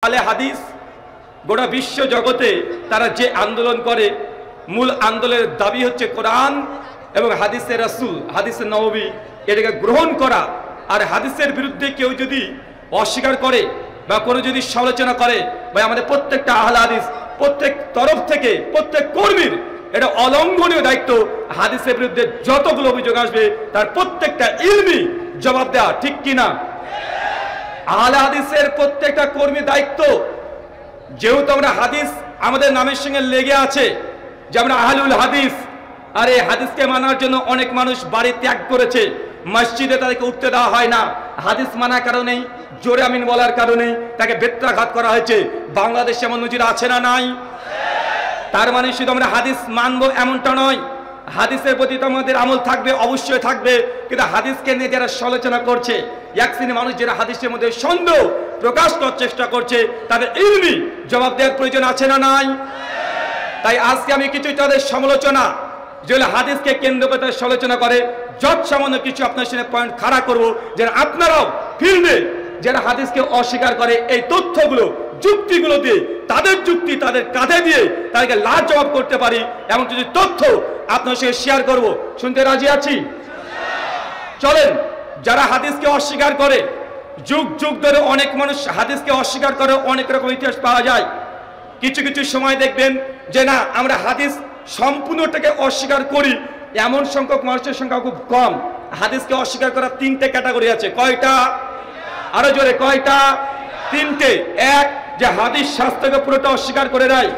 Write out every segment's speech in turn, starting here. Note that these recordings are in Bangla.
আহলে হাদিস গোটা বিশ্ব জগতে তারা যে আন্দোলন করে, মূল আন্দোলনের দাবি হচ্ছে কোরআন এবং হাদিসের রাসূল, হাদিসের নববী, এটাকে গ্রহণ করা। আর হাদিসের বিরুদ্ধে কেউ যদি অস্বীকার করে বা কোনো যদি সমালোচনা করে, বা আমাদের প্রত্যেকটা আহলে হাদিস, প্রত্যেক তরফ থেকে প্রত্যেক কর্মীর এটা অলঙ্ঘনীয় দায়িত্ব, হাদিসের বিরুদ্ধে যতগুলো অভিযোগ আসবে তার প্রত্যেকটা ইলমি জবাব দেওয়া, ঠিক কিনা? আহলে হাদিসের প্রত্যেকটা কর্মীর দায়িত্ব, যেহেতু আমরা হাদিস আমাদের নামের সঙ্গে লেগে আছে যে আমরা আহলুল হাদিস, আর এই হাদিসকে মানার জন্য অনেক মানুষ বাড়ি ত্যাগ করেছে, মসজিদে তাদেরকে উঠতে দেওয়া হয় না, হাদিস মানার কারণেই, জোরে আমিন বলার কারণেই তাকে বেত্রাঘাত করা হয়েছে। বাংলাদেশে এমন নজির আছে না নাই? তার মানে শুধু আমরা হাদিস মানবো এমনটা নয়, হাদিসের প্রতি তো আমাদের আমল থাকবে, অবশ্যই থাকবে, কিন্তু হাদিসকে নিয়ে যারা সমালোচনা করছে, এক শ্রেণীর মানুষ যারা হাদিসের মধ্যে সন্দেহ প্রকাশ করার চেষ্টা করছে, তাদের ইলমি জবাব দেওয়ার প্রয়োজন আছে না নাই? তাই আজকে আমি কিছু তাদের সমালোচনা, যেগুলো হাদিসকে কেন্দ্র করে তাদের সমালোচনা করে, যত সামান্য কিছু আপনার সামনে পয়েন্ট খাড়া করবো, যেন আপনারাও ফিল্ডে যারা হাদিসকে অস্বীকার করে এই তথ্যগুলো, যুক্তিগুলো দিয়ে, তাদের যুক্তি তাদের কাঁধে দিয়ে তাদেরকে লাভ জবাব করতে পারি, এমন কিছু তথ্য আপনার সঙ্গে শেয়ার করব। শুনতে রাজি আছি? চলেন, যারা হাদিসকে অস্বীকার করে, যুগ যুগ ধরে অনেক মানুষ হাদিসকে অস্বীকার করে, অনেক রকম ইতিহাস পাওয়া যায়। কিছু কিছু সময় দেখবেন যে না, আমরা হাদিস সম্পূর্ণটাকে অস্বীকার করি, এমন সংখ্যক মানুষের সংখ্যা খুব কম। হাদিসকে অস্বীকার করার তিনটে ক্যাটাগরি আছে। কয়টা? আরো জোরে, কয়টা? তিনটে। এক, যে হাদিস শাস্ত্রকে পুরোটা অস্বীকার করে দেয়।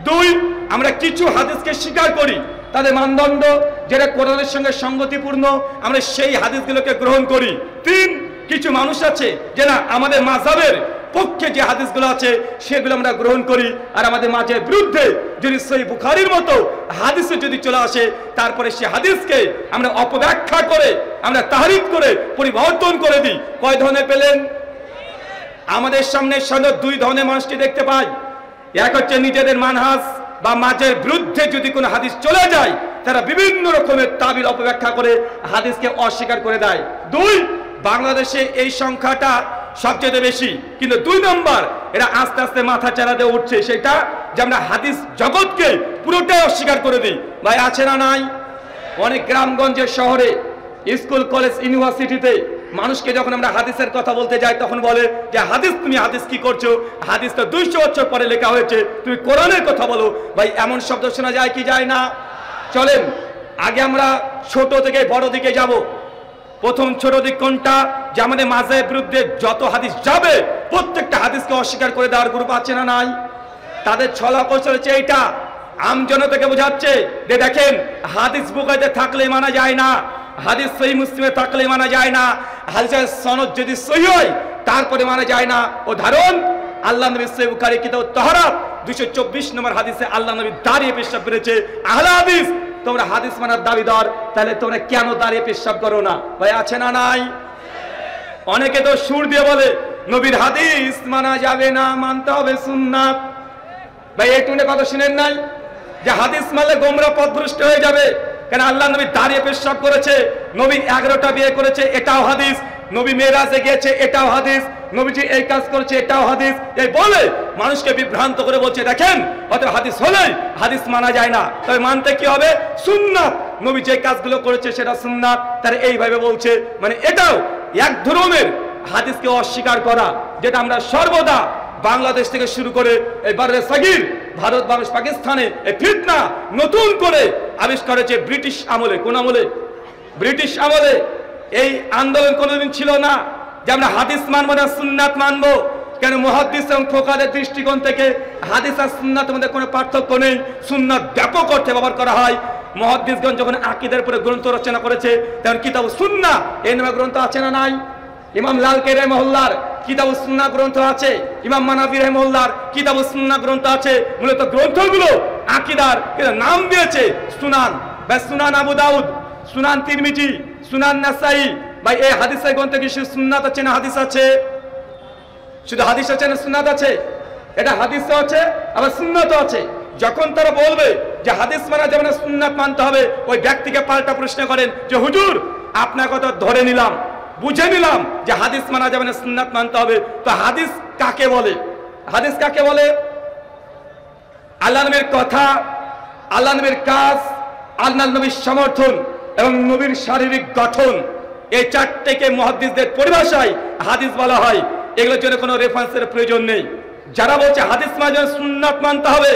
দুই, আমরা কিছু হাদিসকে স্বীকার করি, তাদের মানদণ্ড যেটা কোরআনের সঙ্গে সঙ্গতিপূর্ণ, আমরা সেই হাদিসগুলোকে গ্রহণ করি। তিন, কিছু মানুষ আছে যে না, আমাদের মাযহাবের পক্ষে যে হাদিসগুলো আছে সেগুলো আমরা গ্রহণ করি, আর আমাদের মাঝে বিরুদ্ধে যদি সহিহ বুখারীর মতো হাদিসে যদি চলে আসে, তারপরে সে হাদিসকে আমরা অপব্যাখ্যা করে, আমরা তাহরিফ করে, পরিবর্তন করে দিই। কয় ধরনের পেলেন? আমাদের সামনে সাধারণত দুই ধরনের মানুষকে দেখতে পাই। এক হচ্ছে নিজেদের মানহাজ বা মাঝের বিরুদ্ধে যদি কোনো হাদিস চলে যায়, তারা বিভিন্ন রকমের তাবিল অপব্যাখ্যা করে হাদিসকে অস্বীকার করে দেয়। দুই, বাংলাদেশে এই সংখ্যাটা সবচেয়ে বেশি, কিন্তু দুই নম্বর এরা আস্তে আস্তে মাথা চাড়া দিয়ে উঠছে, সেটা যে আমরা হাদিস জগৎকে পুরোটাই অস্বীকার করে দিই। ভাই আছে না নাই? অনেক গ্রামগঞ্জের শহরে, স্কুল, কলেজ, ইউনিভার্সিটিতে মানুষকে যখন আমরা হাদিসের কথা বলতে যাই, তখন বলে যে হাদিস, তুমি হাদিস কি করছো? হাদিস তো 200 বছর পরে লেখা হয়েছে, তুমি কোরআনের কথা বলো। ভাই এমন শব্দ শোনা যায় কি যায় না? চলেন, আগে আমরা ছোট থেকে বড় দিকে যাব। প্রথম ছোট দিক কোনটা? যে আমাদের মাযহাবের বিরুদ্ধে যত হাদিস যাবে, প্রত্যেকটা হাদিসকে অস্বীকার করে দেওয়ার গ্রুপ আছে না নাই? তাদের ছলা কৌশল হচ্ছে এইটা, আমজনতাকে বোঝাচ্ছে যে দেখেন, হাদিস বুখারীতে থাকলে মানা যায় না, হাদিস সহিহ মুসলিমে থাকলে মানা যায় না, হাদিসের সনদ যদি সহিহ হয় তারপরে মানা যায় না। উদাহরণ, আল্লাহ নবী সহিহ বুখারী কিতাব তাহারাত 224 নম্বর হাদিসে আল্লাহ নবী দাঁড়িয়ে পেশাব করেছে। আহলে হাদিস, তোমরা হাদিস মানার দাবিদার, তাহলে তোমরা কেন দাঁড়িয়ে পেশাব করো না? ভাই আছে না নাই? অনেকে তো সুর দিয়ে বলে নবীর হাদিস মানা যাবে না, মানতে হবে সুন্নাত। ভাই এই টুনে কথা শুনেন নাই যে হাদিস মানলে গোমরা পথভ্রষ্ট হয়ে যাবে? কেন? আল্লাহ নবী দাঁড়িয়ে পেশাব করেছে, নবী 11টা বিয়ে করেছে, এটাও হাদিস, নবী মেরাজে গিয়েছে, এটাও হাদিস, নবীজি এই কাজ করেছে, এটাও হাদিস। এই বলে মানুষকে বিভ্রান্ত করে বলছে দেখেন, অতএব হাদিস হলেই হাদিস মানা যায় না, তবে মানতে কি হবে? সুন্নাত। নবী যে কাজগুলো করেছে সেটা সুন্নাত, তারা এইভাবে বলছে। মানে এটাও এক ধরনের হাদিসকে অস্বীকার করা, যেটা আমরা সর্বদা বাংলাদেশ থেকে শুরু করে এই বারে সাগির, ভারত, বাংলাদেশ, পাকিস্তানে এই ফিতনা নতুন করে আবিষ্কার হয়েছে ব্রিটিশ আমলে। কোন আমলে? ব্রিটিশ আমলে। এই আন্দোলন কোনোদিন ছিল না যে আমরা হাদিস মানবো না, সুন্নাত মানবো। কেন? মুহাদ্দিস এবং ফুকাহাদের দৃষ্টিকোণ থেকে হাদিস আর সুন্নাতের মধ্যে কোনো পার্থক্য নেই, সুন্নাত ব্যাপক অর্থে ব্যবহার করা হয়। মুহাদ্দিসগণ যখন আকীদার উপরে গ্রন্থ রচনা করেছে, তখন কিতাব সুন্নাহ এই নামে গ্রন্থ আছে না নাই? ইমাম লালকাই রাহিমাহুল্লাহর কিতাব সুন্নাহ গ্রন্থ আছে, ইমাম মানাবী রাহিমাহুল্লাহর কিতাব সুন্নাহ গ্রন্থ আছে। মূলত গ্রন্থগুলো আকীদার নাম দিয়েছে সুনান, বা সুনান আবু দাউদ, সুনান তিরমিজি, সুনান নাসাই। ভাই এই হাদিসের গ্রন্থে কি শুধু সুন্নাত আছে না হাদিস আছে? শুধু হাদিস আছে না সুন্নাত আছে? এটা হাদিসও আছে আবার সুন্নাতও আছে। যখন তারা বলবে যে হাদিস মানা যাবে না, সুন্নাত মানতে হবে, ওই ব্যক্তিকে পাল্টা প্রশ্ন করেন যে হুজুর, আপনার কথা ধরে নিলাম, বুঝে নিলাম যে হাদিস মানা যাবে না, সুন্নাত মানতে হবে, তো হাদিস কাকে বলে? হাদিস কাকে বলে? আল্লাহ নবীর কথা, আল্লাহ নবীর কাজ, আল্লাহ নবীর সমর্থন এবং নবীর শারীরিক গঠন, এই চারটেকে মুহাদ্দিসদের পরিভাষায় হাদিস বলা হয়। এগুলোর জন্য কোনো রেফারেন্সের প্রয়োজন নেই। যারা বলছে হাদিস মানে সুন্নাত মানতে হবে,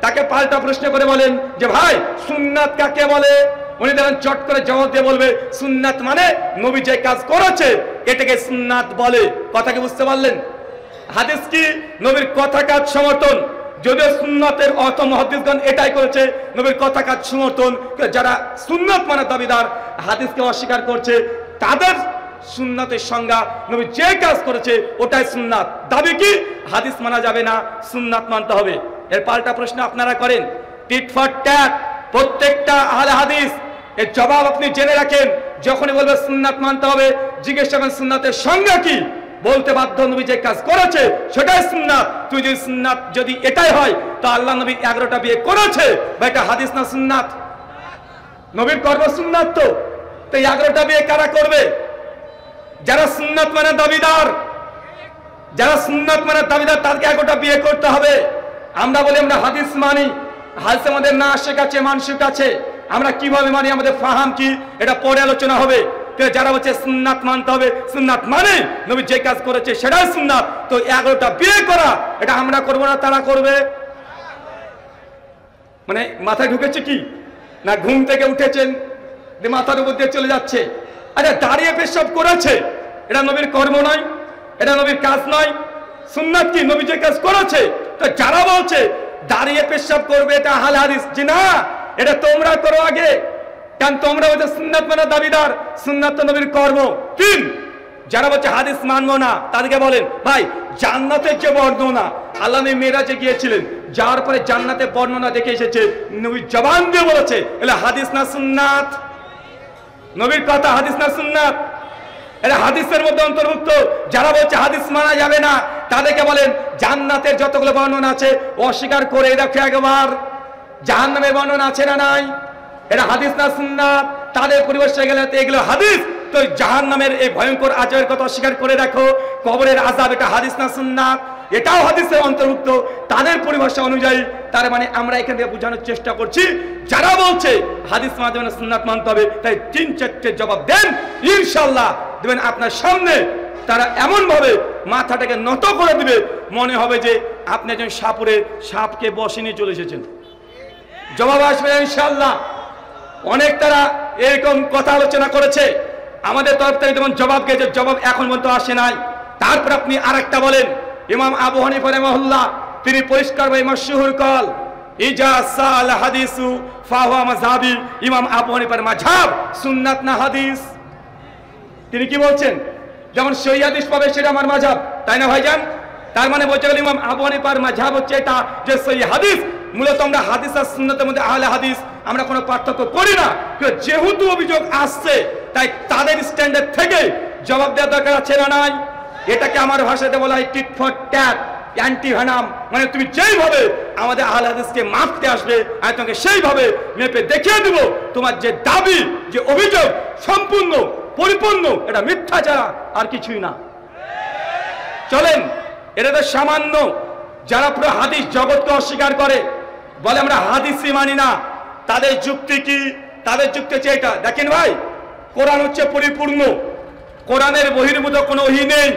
তাকে পাল্টা প্রশ্ন করে বলেন যে ভাই সুন্নাত কাকে বলে? উনি দেখেন চট করে জবাব দিয়ে বলবে সুন্নাত মানে নবী যে কাজ করেছে এটাকে সুন্নাত বলে। কথা কি বুঝতে পারলেন? হাদিস কি? নবীর কথা কাজ সমর্থন। যদিও সুন্নাতের অর্থ মুহাদ্দিসগণ এটাই করেছে, নবীর কথা কাজ সমর্থন। যারা সুন্নাত মানে দাবিদার, হাদিসকে অস্বীকার করছে, তাদের সুন্নাতের সংজ্ঞা নবী যে কাজ করেছে ওটাই সুন্নাত। দাবি কি? হাদিস মানা যাবে না, সুন্নাত মানতে হবে। এর পাল্টা প্রশ্ন আপনারা করেন, টিট ফর ট্যাট, প্রত্যেকটা আহলে হাদিস এর জবাব আপনি জেনে রাখেন। যখনই বলবে সুন্নাত মানতে হবে, জিজ্ঞেস করবেন সুন্নাতের সংজ্ঞা কি? বলতে বাধ্য নবী যে কাজ করেছে সেটাই সুন্নাত। তুই যদি সুন্নাত যদি এটাই হয় তো আল্লাহ নবী 11টা বিয়ে করেছে, বা এটা হাদিস না সুন্নাত? নবীর কর্ম সুন্নাত। তো 11টা বিয়ে কারা করবে? যারা সুন্নাত মানে দাবিদার, যারা সুন্নাত মানে দাবিদার তাদেরকে 11টা বিয়ে করতে হবে। আমরা বলি আমরা হাদিস মানি, হাদিস আমাদের না শেখাচ্ছে মানসিক আছে, আমরা কিভাবে মানি, আমাদের ফাহাম কি, এটা পরে আলোচনা হবে। যারা বলছে সুন্নাত মানতে হবে, সুন্নাত মানে নবী যে কাজ করেছে সেটাই সুন্নাত, তো 11টা বিয়ে করা এটা আমরা করবো না, তারা করবে। মানে মাথায় ঢুকেছে কি না ঘুম থেকে উঠেছেন মাথার উপর দিয়ে চলে যাচ্ছে? আচ্ছা, দাঁড়িয়ে পেশাব করেছে, এটা নবীর কর্ম নয়, এটা নবীর কাজ নয়। সুন্নাত কি? নবী যে কাজ করেছে। তো যারা বলছে দাঁড়িয়ে পেশাব করবে এটা আহলে হাদিস, যে না এটা তোমরা করো আগে, কারণ তোমরা বলছে সুন্নাত মানে দাবিদার, সুন্নাত তো নবীর কর্ম। তিন, যারা বলছে হাদিস মানবো না তাদেরকে বলেন ভাই জান্নাতের যে বর্ণনা আল্লাহ নবী মেরাজে গিয়েছিলেন, যাওয়ার পরে জান্নাতের বর্ণনা দেখে এসেছে, নবী জবান দিয়ে বলেছে এটা হাদিস না সুন্নাত? নবীর কথা হাদিস না সুন্নাত? এটা হাদিসের মধ্যে অন্তর্ভুক্ত। যারা বলছে হাদিস মানা যাবে না তাদেরকে বলেন জান্নাতের যতগুলো বর্ণনা আছে অস্বীকার করে দেখো একবার, জাহান্নামের বর্ণনা আছে না নাই? এটা হাদিস না সুন্নাত? তাদের পরিবেশে গেলে এগুলো হাদিস, তো জাহান্নামের এই ভয়ঙ্কর আজাবের কথা অস্বীকার করে দেখো, কবরের আযাব এটা হাদিস না সুন্নাত? এটাও হাদিসের অন্তর্ভুক্ত তাদের পরিভাষা অনুযায়ী। তার মানে আমরা এখান থেকে বোঝানোর চেষ্টা করছি যারা বলছে হাদিস মানতে হবে না সুন্নাত মানতে হবে, তাই 3-4টে জবাব দেন, ইনশাআল্লাহ দেবেন আপনার সামনে তারা এমন ভাবে মাথাটাকে নত করে দিবে মনে হবে যে আপনি একজন সাপুরে সাপকে বসে নিয়ে চলে এসেছেন। জবাব আসবে ইনশাআল্লাহ। অনেক তারা এরকম কথা আলোচনা করেছে, আমাদের তরফ থেকে যেমন জবাব গেছে, জবাব এখন পর্যন্ত আসে নাই। তারপর আপনি আরেকটা বলেন, ইমাম আবু হানিফা রাহিমাহুল্লাহ তিনি পরিষ্কার ভাবে মাশহুর কল ইজা সাল হাদিসু ফাহুয়া মাযহাবি, ইমাম আবু হানিফার মাযহাব সুন্নাত না হাদিস। তিনি কি বলছেন? যেমন সহিহ হাদিস পাবে সেটা আমার মাযহাব, তাই না ভাইজান? তার মানে বলতে গেলে ইমাম আবু হানিফার মাযহাব হচ্ছে এটা যে সহিহ হাদিস। মূলত আমরা হাদিস আর সুন্নাতের মধ্যে আহলে হাদিস আমরা কোনো পার্থক্য করি না। যেহেতু অভিযোগ আসছে তাই তাদের স্ট্যান্ডার্ড থেকে জবাব দেওয়ার দরকার আছে না নাই? এটাকে আমার ভাষাতে বলা হয় tit for tat, anti venom. মানে তুমি যেইভাবে আমাদের আহলে হাদিসকে মাপতে আসবে আমি তোমাকে সেইভাবে মেপে দেখিয়ে দেব তোমার যে দাবি যে অভিযোগ সম্পূর্ণ পরিপূর্ণ এটা মিথ্যা ছাড়া আর কিছুই না। চলেন, এটা তো সামান্য। যারা পুরো হাদিস জগৎকে অস্বীকার করে বলে আমরা হাদিসই মানি না, তাদের যুক্তি কি? তাদের যুক্তি হচ্ছে এটা, দেখেন ভাই কোরআন হচ্ছে পরিপূর্ণ, কোরআনের বহির্ভূত কোনো ওহী নেই।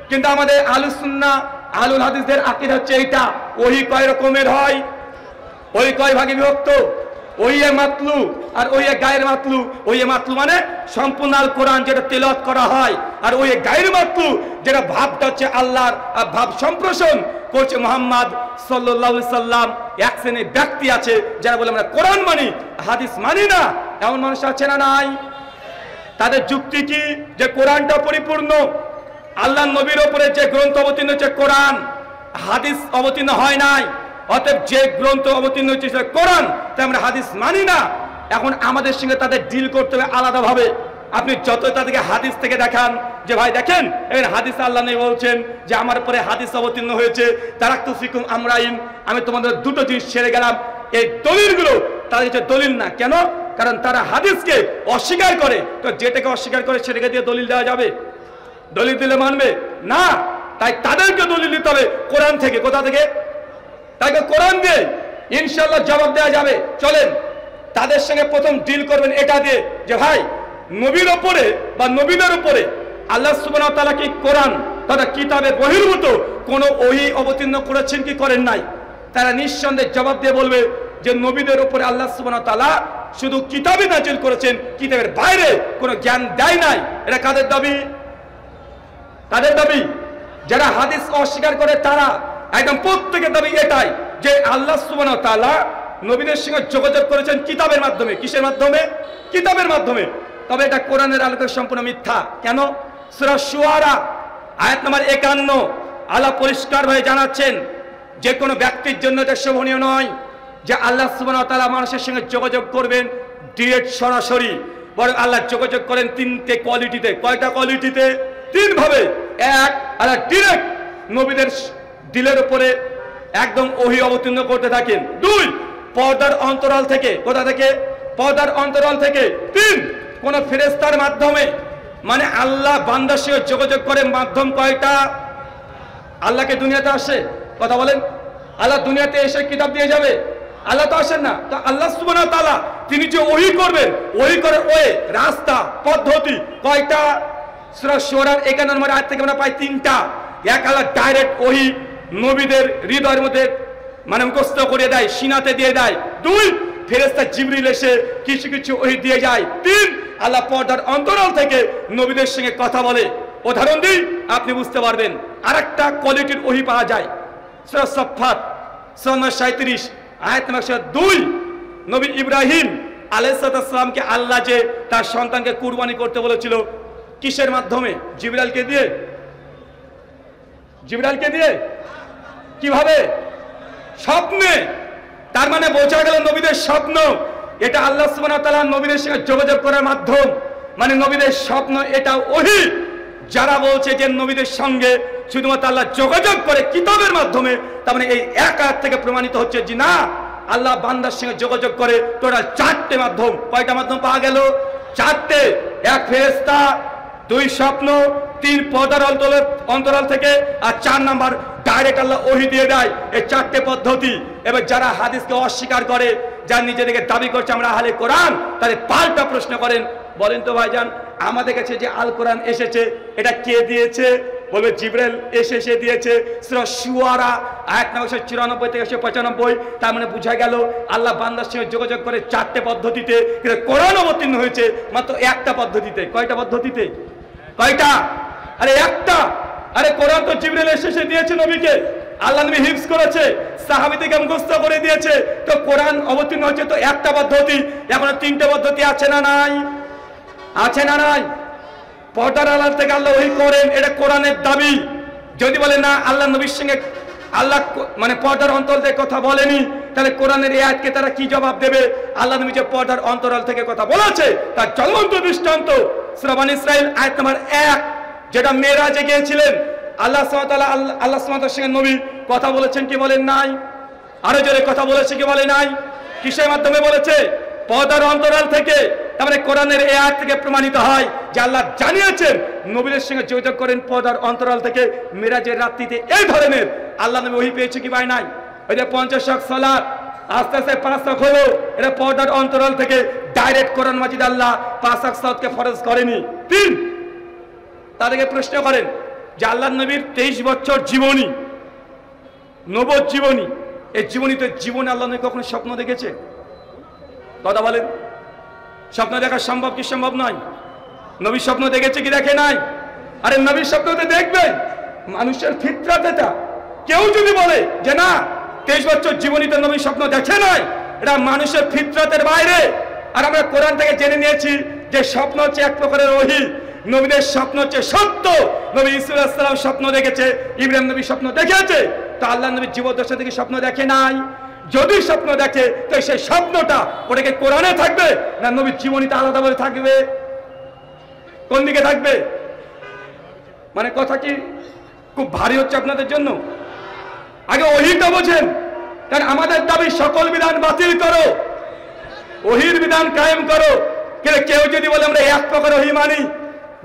কিন্তু আমাদের আহলুস সুন্নাহ আহলুল হাদিসদের আকীদা হচ্ছে এইটা, ওহী কয় রকমের হয়, ওহী কয় ভাগে বিভক্ত, ওহী মাতলু আর ওহী গায়ের মাতলু। ওহী মাতলু মানে সম্পূর্ণ আল কোরআন যেটা তেলাওয়াত করা হয়, আর ওহী গায়ের মাতলু যেটা ভাবটা হচ্ছে আল্লাহর ভাব সম্প্রসারণ করছে মুহাম্মদ সাল্লাল্লাহু আলাইহি সাল্লাম। এক শ্রেণীর ব্যক্তি আছে যারা বলে আমরা কোরআন মানি হাদিস মানি না, এমন মানুষ আছে না নাই? তাদের যুক্তি কি? যে কোরআনটা পরিপূর্ণ, আল্লাহ নবীর উপরে যে গ্রন্থ অবতীর্ণ হচ্ছে কোরআন, হাদিস অবতীর্ণ হয় নাই, অতএব যে গ্রন্থ অবতীর্ণ হচ্ছে সেটা কোরআন, তাই আমরা হাদিস মানি না। এখন আমাদের সঙ্গে তাদের ডিল করতে হবে আলাদাভাবে। আপনি যত তাদেরকে হাদিস থেকে দেখান যে ভাই দেখেন এখানে হাদিস আল্লাহ নবী বলছেন যে আমার উপরে হাদিস অবতীর্ণ হয়েছে, তারাকতু ফিকুম আমরাইন, আমি তোমাদের দুটো জিনিস ছেড়ে গেলাম, এই দলিলগুলো তাদের হচ্ছে দলিল না। কেন? কারণ তারা হাদিসকে অস্বীকার করে। তো যেটাকে অস্বীকার করে সেটাকে দিয়ে দলিল দেওয়া যাবে? দলিল দিলে মানবে না। তাই তাদেরকে দলিল দিতে হবে কোরআন থেকে। কোথা থেকে? তাকে কোরআন দিয়ে ইনশাআল্লাহ জবাব দেওয়া যাবে। চলেন তাদের সঙ্গে প্রথম ডিল করবেন এটা দিয়ে যে ভাই নবীর উপরে বা নবীদের উপরে আল্লাহ সুবহানাহু ওয়া তাআলা কি কোরআন তথা কিতাবে বহির্ভূত কোন ওহী অবতীর্ণ করেছেন কি করেন নাই? তারা নিঃসন্দেহে জবাব দিয়ে বলবে যে নবীদের উপরে আল্লাহ সুবহানাহু ওয়া তাআলা শুধু কিতাবে নাজিল করেছেন, কিতাবের বাইরে কোনো জ্ঞান দেয় নাই। এটা কাদের দাবি? তাদের দাবি। যারা হাদিস অস্বীকার করে তারা একদম প্রত্যেকের দাবি এটাই যে আল্লাহ সুবহানাহু ওয়া তাআলা নবীদের সঙ্গে যোগাযোগ করেছেন কিতাবের মাধ্যমে। কিসের মাধ্যমে? কিতাবের মাধ্যমে। তবে এটা কোরআনের আলোকে সম্পূর্ণ মিথ্যা। কেন? সূরা শুআরা আয়াত নম্বর 51 আল্লাহ পরিষ্কারভাবে জানাচ্ছেন যে কোনো ব্যক্তির জন্য এটা শোভনীয় নয় যে আল্লাহ সুবহানাহু ওয়া তাআলা মানুষের সঙ্গে যোগাযোগ করবেন ডিরেক্ট সরাসরি, বরং আল্লাহ যোগাযোগ করেন তিনটে কোয়ালিটিতে। কয়টা কোয়ালিটিতে? তিন ভাবে। এক, আল্লাহ ডিরেক্ট নবীদের দিলের উপরে একদম ওহী অবতীর্ণ করতে থাকেন। দুই, পর্দার অন্তরাল থেকে। কোথা থেকে? পর্দার অন্তরাল থেকে। তিন, কোন ফেরেশতার মাধ্যমে। মানে আল্লাহ বান্দার সঙ্গে যোগাযোগ করে মাধ্যম কয়টা? আল্লাহকে দুনিয়াতে আসে, কথা বলেন, আল্লাহ দুনিয়াতে এসে কিতাব দিয়ে যাবে? আল্লাহ তো আসেন না। তো আল্লাহ সুবহানাহু ওয়া তাআলা তিনি যে ওহী করবেন, ওহী করে ওয়ে রাস্তা পদ্ধতি কয়টা? সূরা শুআরার 51 নম্বর আয়াত থেকে আমরা পাই তিনটা। এক, আল্লাহ ডাইরেক্ট ওহী নবীদের হৃদয়ের মধ্যে মানে মুখস্থ করে দেয়, সিনাতে দিয়ে দেয়। দুই, ফেরেশতা জিবরিল এসে কিছু কিছু ওহী দিয়ে যায়। তিন, আল্লাহ পর্দার অন্তরাল থেকে নবীদের সঙ্গে কথা বলে। উদাহরণ দিই আপনি বুঝতে পারবেন। আরেকটা কোয়ালিটির ওহী পাওয়া যায় সূরা সাফফাত 37 আয়াত নম্বর 2। নবী ইব্রাহিম আলাইহিস সালামকে আল্লাহ যে তার সন্তানকে কুরবানি করতে বলেছিল কিসের মাধ্যমে? জিবরাইলকে দিয়ে। জিবরাইলকে দিয়ে। কিভাবে? স্বপ্নে। তার মানে বোঝা গেল নবীদের স্বপ্ন এটা আল্লাহ সুবহানাহু ওয়া তাআলা নবীদের সঙ্গে যোগাযোগ করার মাধ্যম। মানে নবীদের স্বপ্ন এটা ওহী। যারা বলছে যে নবীদের সঙ্গে শুধুমাত্র আল্লাহ যোগাযোগ করে কিতাবের মাধ্যমে, তার মানে এই এক আয়াত থেকে প্রমাণিত হচ্ছে যে না, আল্লাহ বান্দার সঙ্গে যোগাযোগ করে টোটাল চারটে মাধ্যম। কয়টা মাধ্যম পাওয়া গেল? চারটে। এক, ফেরেশতা। দুই, স্বপ্ন। তিন, পর্দার অন্তরাল থেকে। আর চার নাম্বার ডাইরেক্ট আল্লাহ ওহী দিয়ে দেয়। এই চারটে পদ্ধতি। এবার যারা হাদিসকে অস্বীকার করে, যারা নিজেদেরকে দাবি করছে আমরা আহলে কোরআন, তাদের পাল্টা প্রশ্ন করেন, বলেন তো ভাইজান আমাদের কাছে যে আল কোরআন এসেছে এটা কে দিয়েছে? বলবে জিবরাইল এসে দিয়েছে। সূরা শুআরা আয়াত নম্বর 94 থেকে 95। তার মানে বোঝা গেল আল্লাহ বান্দার সঙ্গে যোগাযোগ করে চারটে পদ্ধতিতে, কিন্তু কোরআন অবতীর্ণ হয়েছে মাত্র একটা পদ্ধতিতে। কয়টা পদ্ধতিতে? কয়টা? আরে একটা। আরে কোরআন তো জিবরাইল এসে দিয়েছে নবীকে, আল্লাহ নবী হিফজ করেছে, সাহাবীদেরকে মুখস্থ করে দিয়েছে। তো কোরআন অবতীর্ণ হচ্ছে তো একটা পদ্ধতি। এখন তিনটে পদ্ধতি আছে না নাই? আছে না নাই? পর্দার আড়াল থেকে আল্লাহ ওহী করেন, এটা কোরআনের দাবি। যদি বলে না আল্লাহ নবীর সঙ্গে আল্লাহ মানে পর্দার অন্তরাল থেকে কথা বলেনি, তাহলে কোরআনের এই আয়াতকে তারা কি জবাব দেবে? আল্লাহ নবী যে পর্দার অন্তরাল থেকে কথা বলেছে তার জ্বলন্ত দৃষ্টান্ত সূরা বনী ইসরাঈল আয়াত নম্বর 1, যেটা মেরাজে গিয়েছিলেন আল্লাহ সুবহানাহু ওয়া তাআলা আল্লাহ সুবহানাহু ওয়া তাআলার সঙ্গে নবী কথা বলেছেন কি বলেন নাই? আরো জোরে কথা বলেছে কি বলে নাই? কিসের মাধ্যমে বলেছে? পর্দার অন্তরাল থেকে। তারপরে কোরআনের এই আয়াত থেকে প্রমাণিত হয় যে আল্লাহ জানিয়েছেন নবীদের সঙ্গে যোগাযোগ করেন পর্দার অন্তরাল থেকে। মেরাজের রাত্রিতে এই ধরনের আল্লাহ নবী ওহী পেয়েছে কি ভাই নাই? ওই যে 50 ওয়াক্ত সালাত আস্তে আস্তে 5 ওয়াক্ত হলো, এটা পর্দার অন্তরাল থেকে ডাইরেক্ট কোরআন মাজিদ আল্লাহ 5 ওয়াক্ত সালাতকে ফরজ করেনি। 3, তাদেরকে প্রশ্ন করেন যে আল্লাহ নবীর 23 বছর জীবনী, নবুয়ত জীবনী, এই জীবনীতে জীবনে আল্লাহ নবী কখনো স্বপ্ন দেখেছে? কথা বলেন। স্বপ্ন দেখা সম্ভব কি সম্ভব নয়? নবী স্বপ্ন দেখেছে কি দেখে নাই? আরে নবীর স্বপ্নতে দেখবেন, মানুষের ফিতরাত এটা। কেউ যদি বলে যে না 23 বছর জীবনীতে নবী স্বপ্ন দেখে নাই, এটা মানুষের ফিতরাতের বাইরে। আর আমরা কোরআন থেকে জেনে নিয়েছি যে স্বপ্ন হচ্ছে এক প্রকারের ওহী। নবীদের স্বপ্ন হচ্ছে সত্য। নবী ঈসা আলাইহিস সালাম স্বপ্ন দেখেছে, ইব্রাহিম নবী স্বপ্ন দেখেছে, তো আল্লাহ নবী জীবদ্দশা থেকে স্বপ্ন দেখে নাই। যদি স্বপ্ন দেখে তো সেই স্বপ্নটা ওটাকে কোরআনে থাকবে না নবীর জীবনীতে আলাদাভাবে থাকবে? কোন দিকে থাকবে? মানে কথা কি খুব ভারী হচ্ছে আপনাদের জন্য? আগে ওহীটা বোঝেন। কারণ আমাদের দাবি সকল বিধান বাতিল করো, ওহীর বিধান কায়েম করো। কেউ যদি বলে আমরা এক প্রকার ওহী মানি,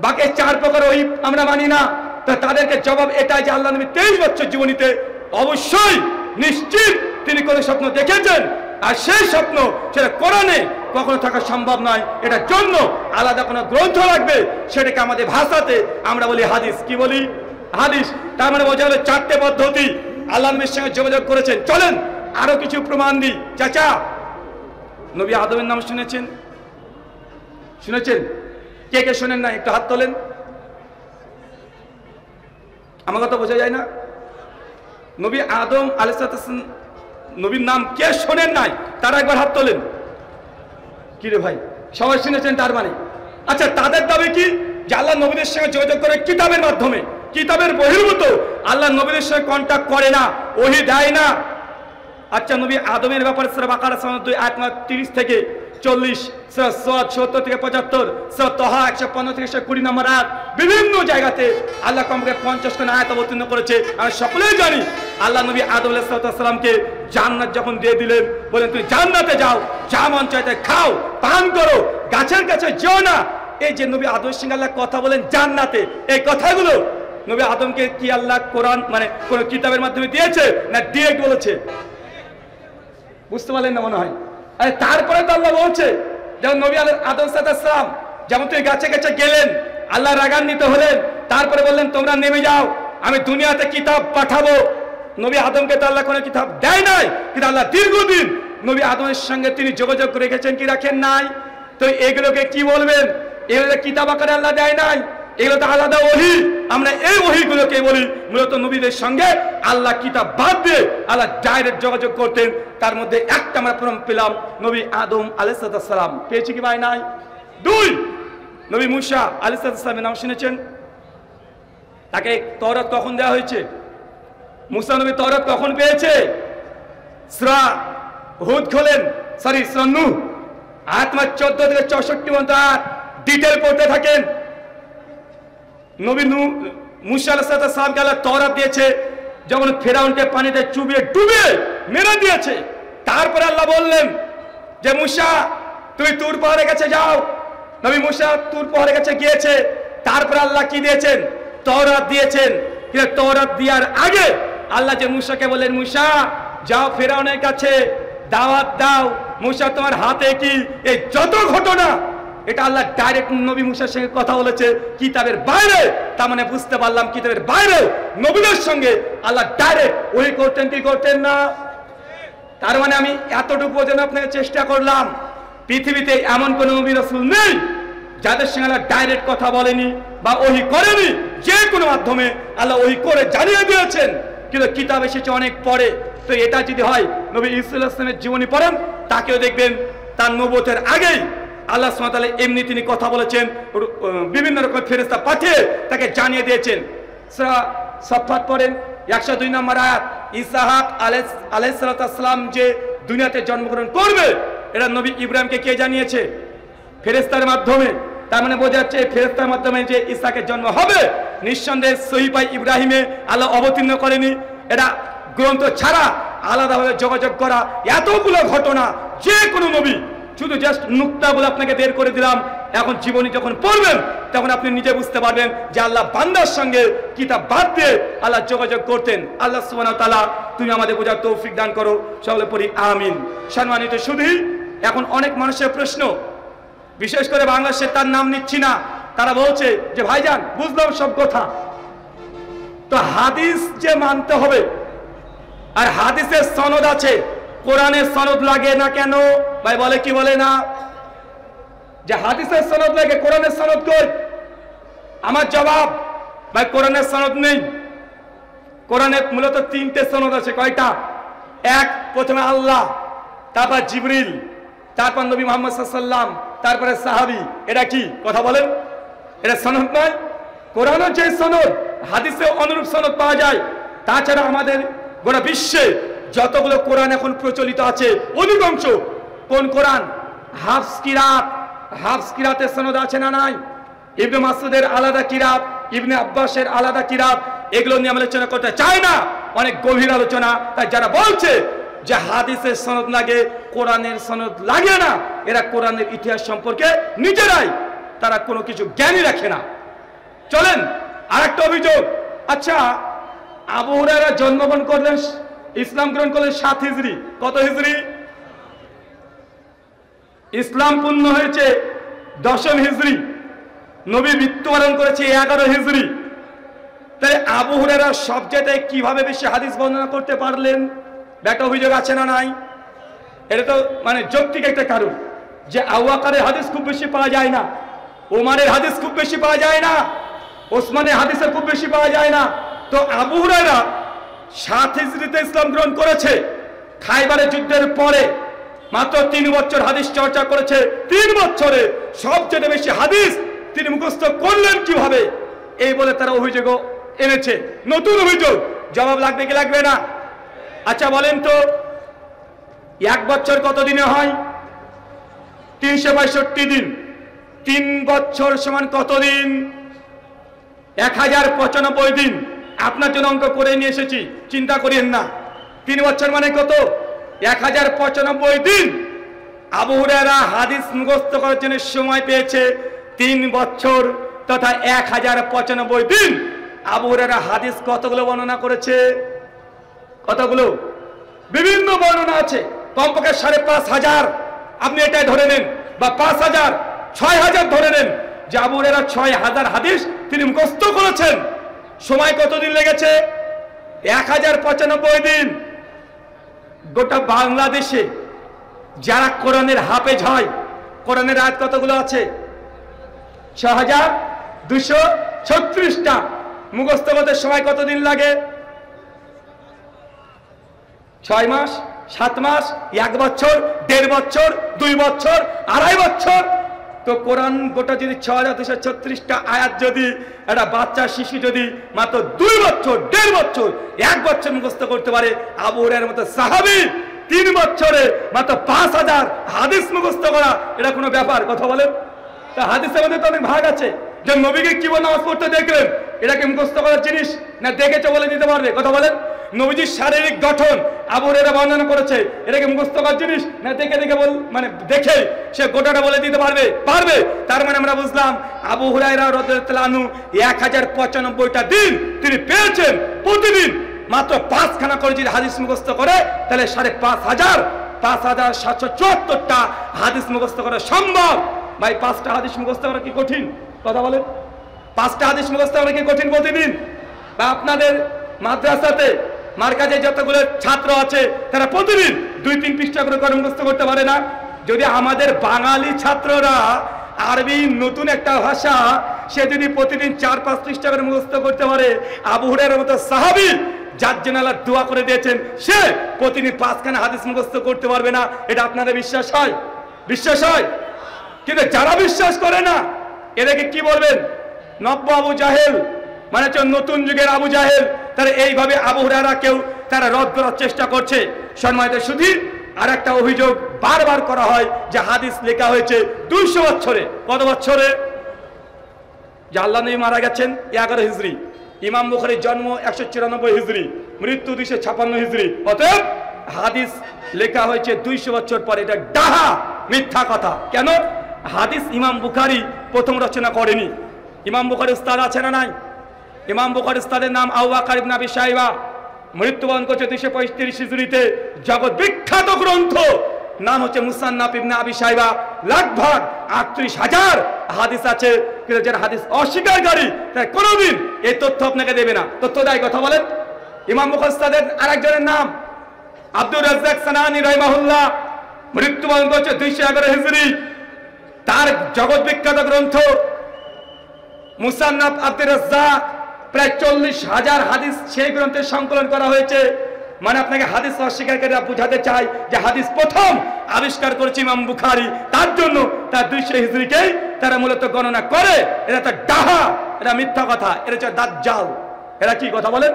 বাকি 4 প্রকার ওহী আমরা মানি না, তা তাদেরকে জবাব এটাই যে আল্লাহ নবী 23 বছর জীবনীতে অবশ্যই নিশ্চিত তিনি কোন স্বপ্ন দেখেছেন, আর সেই স্বপ্ন সেটা কোরআনে কখনো থাকা সম্ভব নয়। এটার জন্য আলাদা কোনো গ্রন্থ লাগবে, সেটাকে আমাদের ভাষাতে আমরা বলি হাদিস। কি বলি? হাদিস। তার মানে বোঝা গেল 4টে পদ্ধতি আল্লাহ নবীর সঙ্গে যোগাযোগ করেছেন। চলেন আরো কিছু প্রমাণ দিই। চাচা, নবী আদমের নাম শুনেছেন? শুনেছেন? কে কে শোনেন না একটু হাত তোলেন। আমার কথা বোঝা যায় না? নবী আদম আলাইহিস সালাম নবীর নাম কে শোনেন নাই তারা একবার হাত তোলেন। কি রে ভাই, সবাই শুনেছেন তার মানে? আচ্ছা, তাদের দাবি কি? যে আল্লাহ নবীদের সঙ্গে যোগাযোগ করে কিতাবের মাধ্যমে, কিতাবের বহির্ভূত আল্লাহ নবীদের সঙ্গে কন্টাক্ট করে না, ওহী দেয় না। আচ্ছা, নবী আদমের ব্যাপারে সূরা বাকারা 2 আয়াত 30 থেকে 40, সূরা সাদ 70 থেকে 75, সূরা তাহা 115 থেকে 120 নম্বর আয়াত, বিভিন্ন জায়গাতে আল্লাহ কমকে 50 খানা আয়াত অবতীর্ণ করেছে। আমরা সকলেই জানি আল্লাহ নবী আদম আলাইহিস সালামকে জান্নাত যখন দিয়ে দিলেন, বলেন তুমি জান্নাতে যাও, যা মন চায় তাই খাও, পান করো, গাছের কাছে যেও না। এই যে নবী আদমের সঙ্গে আল্লাহ কথা বলেন জান্নাতে, এই কথাগুলো নবী আদমকে কি আল্লাহ কোরআন মানে কোন কিতাবের মাধ্যমে দিয়েছে না ডিরেক্ট বলেছে? বুঝতে পারলেন না মনে হয়? আরে তারপরে তো আল্লাহ বলছে, যেমন নবী আদম সালাম যেমন তুমি গাছে গাছে গেলেন, আল্লাহ রাগান্বিত হলেন, তারপরে বললেন তোমরা নেমে যাও, আমি দুনিয়াতে কিতাব পাঠাবো। নবী আদমকে তো আল্লাহ কোনো কিতাব দেয় নাই, কিন্তু আল্লাহ দীর্ঘদিন নবী আদমের সঙ্গে তিনি যোগাযোগ রেখেছেন কি রাখেন নাই? তো এগুলোকে কি বলবেন? এগুলো কিতাব আকারে আল্লাহ দেয় নাই, এগুলো তো আলাদা ওহী। আমরা এই ওহীগুলোকে বলি মূলত নবীদের সঙ্গে আল্লাহ কিতাব বাদ দিয়ে আল্লাহ ডাইরেক্ট যোগাযোগ করতেন। তার মধ্যে একটা আমরা প্রমাণ পেলাম, নবী আদম আলাইহিস সালাম পেয়েছি কি ভাই নাই? 2, নবী মূসা আলাইহিস সালামের নাম শুনেছেন? তাকে তওরাত কখন দেওয়া হয়েছে? মূসা নবী তওরাত কখন পেয়েছে? সূরা হুদ খোলেন, সূরা নূহ আয়াত 14 থেকে 64 পর্যন্ত ডিটেইল পড়তে থাকেন। নবী মূসা আলাইহিস সালামকে আল্লাহ তওরাত দিয়েছে, যখন ফেরাউনকে পানিতে চুবিয়ে ডুবিয়ে মেরে দিয়েছে। তারপরে আল্লাহ বললেন যে মূসা তুমি তুর পাহাড়ের কাছে যাও। নবী মূসা তুর পাহাড়ের কাছে গিয়েছে। তারপরে আল্লাহ কি দিয়েছেন? তওরাত দিয়েছেন। কিন্তু তওরাত দেওয়ার আগে আল্লাহ যে মূসাকে বললেন মূসা যাও ফেরাউনের কাছে দাওয়াত দাও, মূসা তোমার হাতে কি? এই যত ঘটনা এটা আল্লাহ ডাইরেক্ট নবী মূসার সঙ্গে কথা বলেছে কিতাবের বাইরে। তার মানে বুঝতে পারলাম কিতাবের বাইরে নবীদের সঙ্গে আল্লাহ ডাইরেক্ট ওই করতেন কি করতেন না? তার মানে আমি এতটুকু যেন আপনাকে চেষ্টা করলাম, পৃথিবীতে এমন কোন নবী রাসূল নেই যাদের সঙ্গে আল্লাহ ডাইরেক্ট কথা বলেনি বা ওহী করেনি। যে কোনো মাধ্যমে আল্লাহ ওহী করে জানিয়ে দিয়েছেন, কিন্তু কিতাব এসেছে অনেক পরে। তো এটা যদি হয়, নবী ঈসা আলাইহিস সালামের জীবনী পড়েন, তাকেও দেখবেন তার নবুয়তের আগেই আল্লাহ সুবহানাহু ওয়া তাআলা এমনি তিনি কথা বলেছেন, বিভিন্ন রকম ফেরেশতা পাঠিয়ে তাকে জানিয়ে দিয়েছেন। সূরা সাফফাত পড়েন 102 নম্বর আয়াত, ইসহাক আলাইহিস সালাম যে দুনিয়াতে জন্মগ্রহণ করবে এটা নবী ইব্রাহিমকে কে জানিয়েছে? ফেরেশতার মাধ্যমে। তার মানে বোঝা যাচ্ছে ফেরেশতার মাধ্যমে যে ইসহাকের জন্ম হবে নিঃসন্দেহে সহিফা ইব্রাহিমে আল্লাহ অবতীর্ণ করেনি। এটা গ্রন্থ ছাড়া আলাদাভাবে যোগাযোগ করা এতগুলো ঘটনা যে কোনো নবী, শুধু জাস্ট নুক্তাগুলো আপনাকে বের করে দিলাম। এখন জীবনী যখন পড়বেন তখন আপনি নিজে বুঝতে পারবেন যে আল্লাহ বান্দার সঙ্গে কিতাব বাদ দিয়ে আল্লাহ যোগাযোগ করতেন। আল্লাহ সুবহানাহু ওয়া তাআলা তুমি আমাদের বোঝার তৌফিক দান করো, সকলে পড়ি আমিন। সম্মানিত শুধু এখন অনেক মানুষের প্রশ্ন, বিশেষ করে বাংলাদেশে তার নাম নিচ্ছি না, তারা বলছে যে ভাইজান বুঝলাম সব কথা, তো হাদিস যে মানতে হবে আর হাদিসের সনদ আছে, কোরআনের সনদ লাগে না কেন? ভাই বলে কি বলে না যে হাদিসের সনদ লাগে, কোরআনের সনদ কই? আমার জবাব ভাই কোরআনের সনদ নেই। কোরআনের মূলত 3টে সনদ আছে। কয়টা? এক, প্রথমে আল্লাহ, তারপর জিবরিল, তারপর নবী মুহাম্মদ সাল্লাল্লাহু আলাইহি ওয়াসাল্লাম, তারপরে সাহাবী। এটা কি কথা বলেন? এটা সনদ নয়? কোরআনের যে সনদ, হাদিসে অনুরূপ সনদ পাওয়া যায়। তাছাড়া আমাদের গোটা বিশ্বে যতগুলো কোরআন এখন প্রচলিত আছে অধিকাংশ কোন কোরআন? হাফস কিরাত। হাফস কিরাতের সনদ আছে না নাই? ইবনে মাসউদের আলাদা কিরাত, ইবনে আব্বাসের আলাদা কিরাত। এগুলো নিয়ে আলোচনা করতে চাই না, অনেক গভীর আলোচনা। তাই যারা বলছে যে হাদিসের সনদ লাগে কোরআনের সনদ লাগে না, এরা কোরআনের ইতিহাস সম্পর্কে নিজেরাই তারা কোনো কিছু জ্ঞানই রাখে না। চলেন আরেকটা অভিযোগ, আচ্ছা আবু হুরায়রা জন্মগ্রহণ করলেন, ইসলাম গ্রহণ করলেন 7 হিজরি। কত হিজরি? ইসলাম পূর্ণ হয়েছে 10ম হিজরি, নবী মৃত্যুবরণ করেছে 11 হিজরি। তাই আবু হুরায়রা সব জায়গায় কিভাবে বেশি হাদিস বর্ণনা করতে পারলেন? একটা অভিযোগ আছে না নাই? এটা তো মানে যৌক্তিক একটা কারণ যে আবু বকরের হাদিস খুব বেশি পাওয়া যায় না, ওমরের হাদিস খুব বেশি পাওয়া যায় না, ওসমানের হাদিসের খুব বেশি পাওয়া যায় না। তো আবু হুরায়রা 7 হিজরিতে ইসলাম গ্রহণ করেছে, খাইবারের যুদ্ধের পরে মাত্র 3 বছর হাদিস চর্চা করেছে। 3 বছরে সবচেয়ে বেশি হাদিস তিনি মুখস্থ করলেন কিভাবে? এই বলে তারা অভিযোগ এনেছে, নতুন অভিযোগ। জবাব লাগবে কি লাগবে না? আচ্ছা বলেন তো, 1 বছর কত দিনে হয়? 362 দিন। 3 বছর সমান কত দিন? 1095 দিন। আপনার জন্য অঙ্ক করে নিয়ে এসেছি, চিন্তা করিয়েন না। 3 বছর মানে কত? 1095 দিন। আবু হুরায়রা হাদিস মুখস্থ করার জন্য সময় পেয়েছে 3 বছর তথা 1095 দিন। আবু হুরায়রা হাদিস কতগুলো বর্ণনা করেছে? কতগুলো? বিভিন্ন বর্ণনা আছে, কমপক্ষে 5,500। আপনি এটাই ধরে নেন, বা 5,000, 6,000 ধরে নেন যে আবু হুরায়রা 6,000 হাদিস তিনি মুখস্থ করেছেন। সময় কতদিন লেগেছে? 1095 দিন। গোটা বাংলাদেশে যারা কোরআনের হাফেজ হয়, কোরআনের আয়াত কতগুলো আছে? 6,236টা। মুখস্থ করতে সময় কতদিন লাগে? 6 মাস, 7 মাস, 1 বছর, 1.5 বছর, 2 বছর, 2.5 বছর। তো কোরআন গোটা যদি 6,236টা আয়াত যদি একটা বাচ্চা শিশু যদি মাত্র 2 বছর, 1.5 বছর, 1 বছর মুখস্থ করতে পারে, আবু হুরায়রার মতো সাহাবী 3 বছরে মাত্র 5,000 হাদিস মুখস্থ করা, এটা কোনো ব্যাপার? কথা বলেন। তা হাদিসের মধ্যে তো অনেক ভাগ আছে, যে নবীকে কি বলে নামাজ পড়তে দেখলেন, এটা কি মুখস্থ করার জিনিস না দেখেছে বলে দিতে পারবে? কথা বলেন। নবীজির শারীরিক গঠন আবু হুরায়রা বর্ণনা করেছে, এটাকে মুখস্থ করার জিনিস না দেখে দেখে মানে দেখে সে গোটাটা বলে দিতে পারবে? পারবে। তার মানে আমরা বুঝলাম আবু হুরায়রা রাদিয়াল্লাহু আনহু 1095টা দিন তিনি পেয়েছেন। প্রতিদিন মাত্র 5খানা করে যদি হাদিস মুখস্থ করে তাহলে 5,500, 5,774টা হাদিস মুখস্থ করা সম্ভব। ভাই 5টা হাদিস মুখস্থ করা কি কঠিন? কথা বলেন। 5টা হাদিস মুখস্থ করা কি কঠিন প্রতিদিন? বা আপনাদের মাদ্রাসাতে মার্কাজে যতগুলো ছাত্র আছে তারা প্রতিদিন 2-3 পৃষ্ঠা করে মুখস্থ করতে পারে না? যদি আমাদের বাঙালি ছাত্ররা আরবি নতুন একটা ভাষা সে যদি প্রতিদিন 4-5 পৃষ্ঠা করে মুখস্থ করতে পারে, আবু হুরায়রার মতো সাহাবী যার জন্য আল্লাহ দোয়া করে দিয়েছেন সে প্রতিদিন 5খানা হাদিস মুখস্থ করতে পারবে না, এটা আপনাদের বিশ্বাস হয়? বিশ্বাস হয়? কিন্তু যারা বিশ্বাস করে না এদেরকে কি বলবেন? নব্য আবু জাহেল, মানে হচ্ছে নতুন যুগের আবু জাহেল। তারা এইভাবে আবু হুরায়রাকেও তারা রদ করার চেষ্টা করছে। সম্মানিত সুধী, আর একটা অভিযোগ বারবার করা হয় যে হাদিস লেখা হয়েছে 200 বছরে। কত বছরে? যে আল্লাহ নবী মারা গেছেন 11 হিজরি, ইমাম বুখারীর জন্ম 194 হিজরি, মৃত্যু 256 হিজরি। অতএব হাদিস লেখা হয়েছে 200 বছর পরে। এটা ডাহা, মিথ্যা কথা। কেন? হাদিস ইমাম বুখারী প্রথম রচনা করেনি। ইমাম বুখারীর উস্তাদ আছে না নাই? ইমাম বুখারীর উস্তাদের নাম আবু বকর ইবনে আবি শাইবা, মৃত্যুবরণ করেছে 235 হিজরিতে। জগৎ বিখ্যাত গ্রন্থ নাম হচ্ছে মুসান্নাফ ইবনে আবি শাইবা। लगभग 38,000 হাদিস আছে। কিন্তু যারা হাদিস অস্বীকারী তাই কোনোদিন এই তথ্য আপনাকে দেবে না। তথ্য দেয়? কথা বলেন। ইমাম বুখারীর উস্তাদের আরেকজনের নাম আব্দুর রাজ্জাক সানানী রাহিমাহুল্লাহ, মৃত্যুবরণ করেছে 211 হিজরি। তার জগৎ বিখ্যাত গ্রন্থ মুসান্নাফ আব্দুর রাজ্জাক, প্রায় 40,000 হাদিস সেই গ্রন্থে সংকলন করা হয়েছে। মানে আপনাকে হাদিস অস্বীকারীরা বোঝাতে চায় যে হাদিস প্রথম আবিষ্কার করেছে ইমাম বুখারী, তার জন্য তার 200 হিজরিকেই তারা মূলত গণনা করে। এটা তো ডাহা, এটা মিথ্যা কথা, এটা হচ্ছে দাজ্জাল। এরা কি কথা বলেন?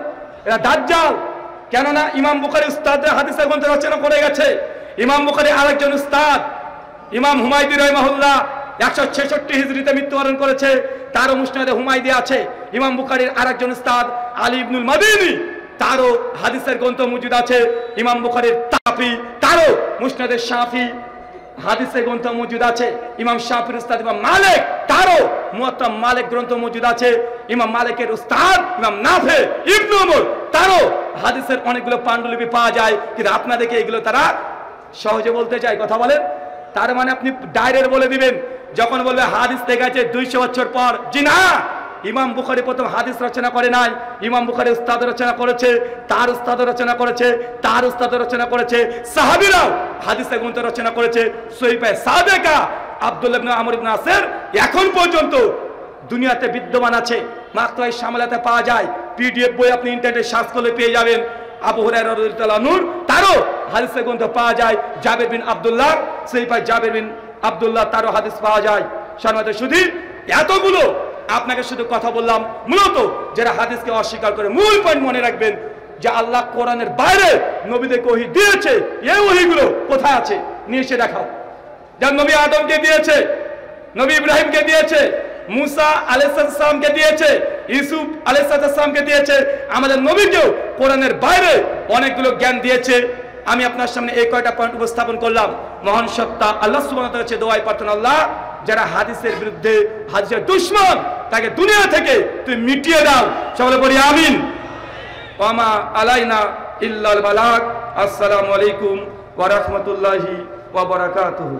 এরা দাজ্জাল। কেননা ইমাম বুখারী উস্তাদরা হাদিসের গ্রন্থ রচনা করে গেছে। ইমাম বুখারী আরেকজন উস্তাদ ইমাম হুমায়দি রাহিমাহুল্লাহ 166 হিজরিতে মৃত্যুবরণ করেছে, তারও মুসনাদে হুমায়দি আছে। ইমাম বুখারীর আরেকজন উস্তাদ আলী ইবনুল মাদিনী, তারও হাদিসের গ্রন্থ মজুদ আছে। ইমাম বুখারীর তাফি, তারও মুসনাদে শাফি হাদিসে গ্রন্থ মজুদ আছে। ইমাম শাফির উস্তাদ ইমাম মালিক, তারও মুয়াত্তা মালিক গ্রন্থ মজুদ আছে। ইমাম মালিকের উস্তাদ ইমাম নাফে ইবনে উমর, তারও হাদিসের অনেকগুলো পাণ্ডুলিপি পাওয়া যায়, কিন্তু আপনাদেরকে এগুলো তারা সহজে বলতে চায়। কথা বলেন, তার মানে আপনি ডাইরেক্ট বলে দিবেন। যখন বলবে হাদিস লেখা আছে 200 বছর পর, জি না, ইমাম বুখারী প্রথম হাদিস রচনা করে নাই। ইমাম বুখারী উস্তাদ রচনা করেছে, তার উস্তাদ রচনা করেছে, তার উস্তাদ রচনা করেছে, সাহাবীরাও হাদিসের গ্রন্থ রচনা করেছে। সহিহ সাদেকা আব্দুল্লাহ ইবনে আমর ইবনে আসের এখন পর্যন্ত দুনিয়াতে বিদ্যমান আছে, মাত্র এই সামলাতে পাওয়া যায়। পিডিএফ বই আপনি ইন্টারনেটে সার্চ করলে পেয়ে যাবেন। আবু হুরায়রা রাদিয়াল্লাহু আনহু তারও হাদিসের গ্রন্থ পাওয়া যায়। জাবের বিন আব্দুল্লাহ, সহিহ জাবের বিন আব্দুল্লাহ, তারও হাদিস পাওয়া যায়। সম্মানিত শুধু এতগুলো আপনাকে শুধু কথা বললাম, মূলত যারা হাদিসকে অস্বীকার করে মূল পয়েন্ট মনে রাখবেন যে আল্লাহ কোরআনের বাইরে নবীদেরকে ওহী দিয়েছে। এই ওহীগুলো কোথায় আছে নিয়ে এসে দেখাও। যা নবী আদমকে দিয়েছে, নবী ইব্রাহিমকে দিয়েছে, মুসা আলাইহিস সালামকে দিয়েছে, ইউসুফ আলাইহিস সালামকে দিয়েছে, আমাদের নবীকেও কোরআনের বাইরে অনেকগুলো জ্ঞান দিয়েছে। আমি আপনার সামনে এই কয়টা পয়েন্ট উপস্থাপন করলাম। মহান সত্তা আল্লাহ সুবহানাহু ওয়া তাআলার কাছে দোয়াই প্রার্থনা, আল্লাহ যারা হাদিসের বিরুদ্ধে, হাদিসের দুশমন, তাকে দুনিয়া থেকে তুমি মিটিয়ে দাও। সকলে বলি আমিন। ওয়া মা আলাইনা ইল্লাল বালাগ। আসসালামু আলাইকুম ওয়া রাহমাতুল্লাহি ওয়া বারাকাতুহু।